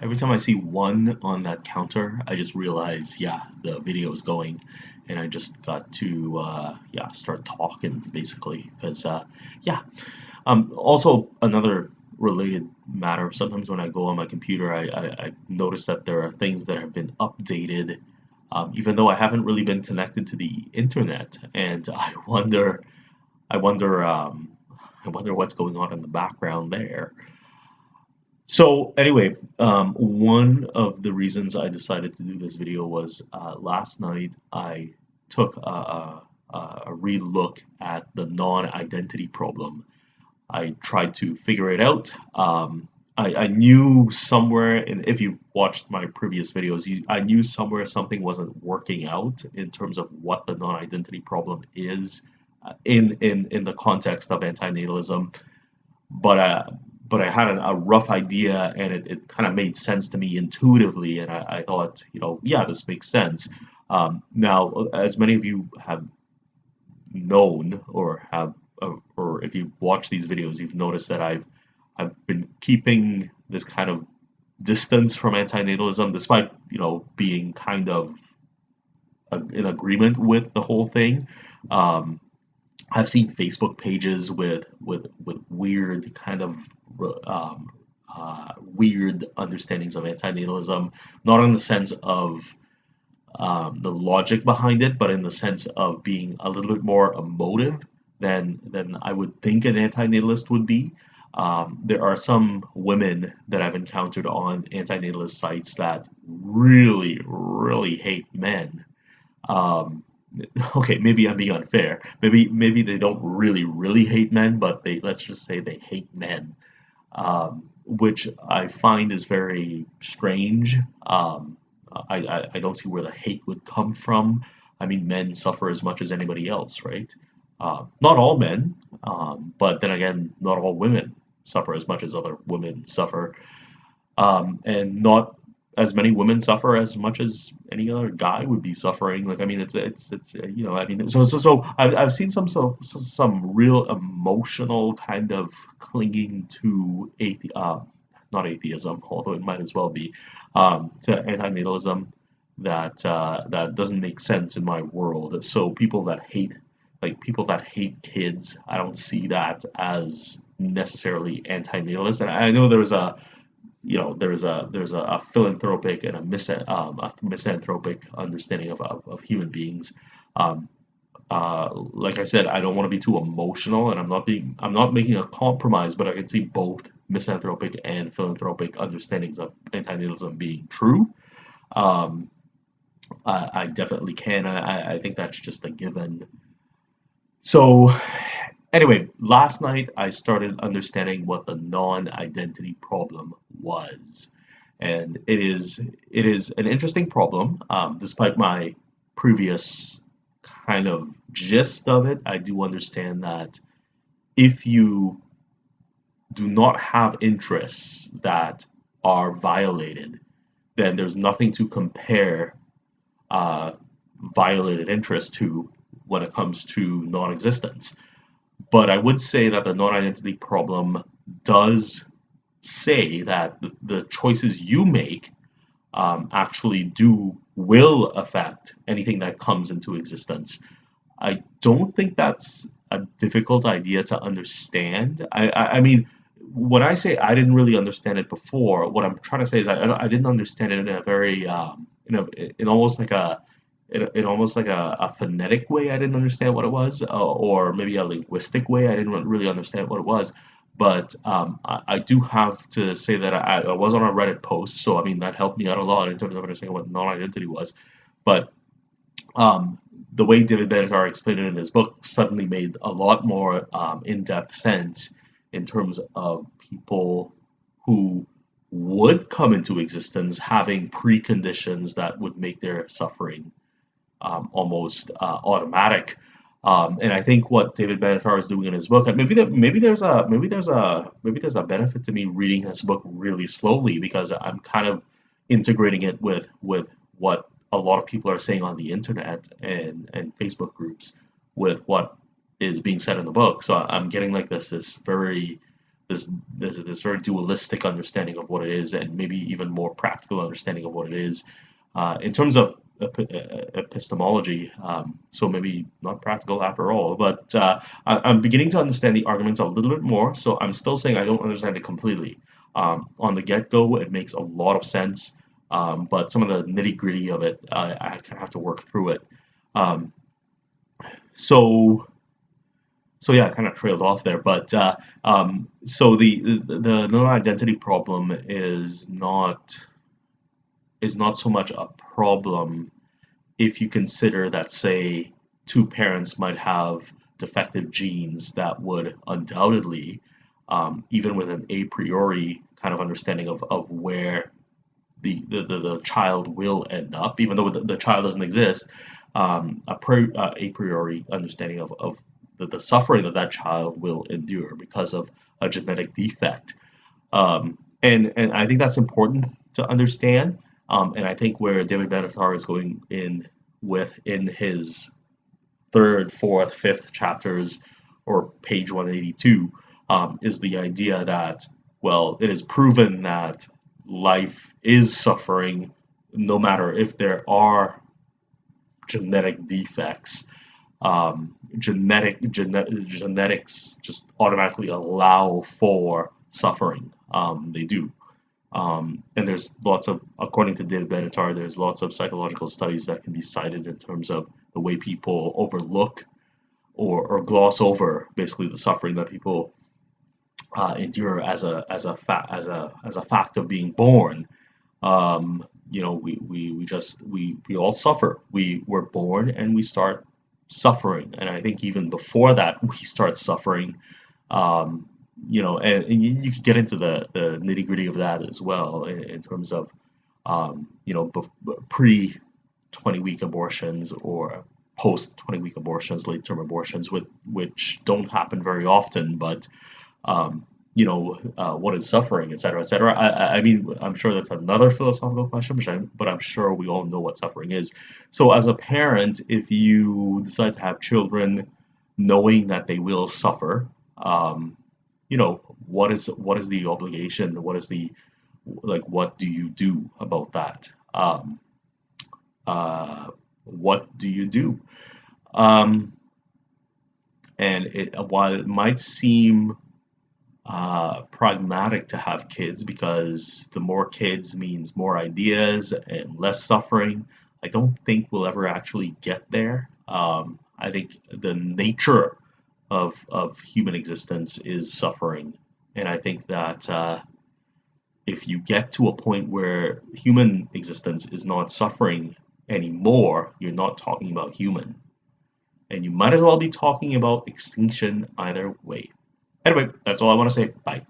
every time I see one on that counter, I just realize, yeah, the video is going, and I just got to, yeah, start talking basically. Because, yeah. Also, another related matter. Sometimes when I go on my computer, I notice that there are things that have been updated, even though I haven't really been connected to the internet, and I wonder, I wonder what's going on in the background there. So anyway, one of the reasons I decided to do this video was last night I took a relook at the non-identity problem. I tried to figure it out. I knew somewhere, and if you watched my previous videos, I knew somewhere something wasn't working out in terms of what the non-identity problem is in the context of antinatalism, but but I had a rough idea, and it kind of made sense to me intuitively, and I thought, yeah, this makes sense. Now, as many of you have known or if you watch these videos, you've noticed that I've been keeping this kind of distance from antinatalism, despite being kind of in agreement with the whole thing. Um, I've seen Facebook pages with weird kind of um, weird understandings of antinatalism, not in the sense of the logic behind it, but in the sense of being a little bit more emotive than I would think an antinatalist would be. There are some women that I've encountered on antinatalist sites that really, really hate men. Um, okay, maybe I'm being unfair. Maybe they don't really, really hate men, but they let's just say they hate men, which I find is very strange. I don't see where the hate would come from. I mean, men suffer as much as anybody else, right? Not all men, but then again, not all women suffer as much as other women suffer, and not as many women suffer as much as any other guy would be suffering. Like, I mean, I mean, so I've seen some real emotional kind of clinging to not atheism, although it might as well be, to antinatalism that doesn't make sense in my world. So people that hate kids, I don't see that as necessarily antinatalist. And I know there's a philanthropic and a misanthropic understanding of human beings. Um, like I said, I don't want to be too emotional, and I'm not making a compromise, but I can see both misanthropic and philanthropic understandings of antinatalism being true. Um, I definitely can. I think that's just a given. So anyway, last night I started understanding what the non-identity problem was, and it is an interesting problem. Despite my previous kind of gist of it, I do understand that if you do not have interests that are violated, then there's nothing to compare uh, violated interest to when it comes to non-existence. But I would say that the non-identity problem does say that the choices you make actually will affect anything that comes into existence. I don't think that's a difficult idea to understand. I mean, when I say I didn't really understand it before, what I'm trying to say is I didn't understand it in a very in almost like in almost like a phonetic way. I didn't understand what it was, or maybe a linguistic way. I didn't really understand what it was. But I do have to say that I was on a Reddit post, so I mean that helped me out a lot in terms of understanding what non-identity was. But um, the way David Benatar explained it in his book suddenly made a lot more in-depth sense in terms of people who would come into existence having preconditions that would make their suffering almost automatic. And I think what David Benatar is doing in his book, and maybe there's a benefit to me reading his book really slowly because I'm kind of integrating it with what a lot of people are saying on the internet and Facebook groups with what is being said in the book. So I'm getting like this this very dualistic understanding of what it is, and maybe even more practical understanding of what it is in terms of epistemology. So maybe not practical after all, but I'm beginning to understand the arguments a little bit more. So I'm still saying I don't understand it completely. On the get-go, it makes a lot of sense, but some of the nitty-gritty of it, I kind of have to work through it. Um, so so yeah, I kind of trailed off there, but so the non-identity problem is not so much a problem if you consider that, say, two parents might have defective genes that would undoubtedly, even with an a priori kind of understanding of where the child will end up, even though the child doesn't exist, a priori understanding of the suffering that that child will endure because of a genetic defect. And I think that's important to understand. And I think where David Benatar is going in his third, fourth, fifth chapters or page 182 is the idea that, well, it is proven that life is suffering no matter if there are genetic defects. Genetics just automatically allow for suffering. They do. And there's lots of, according to David Benatar, there's lots of psychological studies that can be cited in terms of the way people overlook or gloss over basically the suffering that people endure as a fact of being born. We all suffer. We're born and we start suffering, and I think even before that we start suffering. Um, and you could get into the nitty gritty of that as well in terms of pre 20-week abortions or post 20-week abortions, late term abortions, which don't happen very often, but what is suffering, et cetera, et cetera. I mean, I'm sure that's another philosophical question, but I'm sure we all know what suffering is. So, as a parent, if you decide to have children, knowing that they will suffer, what is the obligation? What is the like? What do you do about that? What do you do? Um, while it might seem pragmatic to have kids because the more kids means more ideas and less suffering. I don't think we'll ever actually get there. I think the nature of human existence is suffering, and I think that if you get to a point where human existence is not suffering anymore, you're not talking about human, and you might as well be talking about extinction either way. Anyway, that's all I want to say. Bye.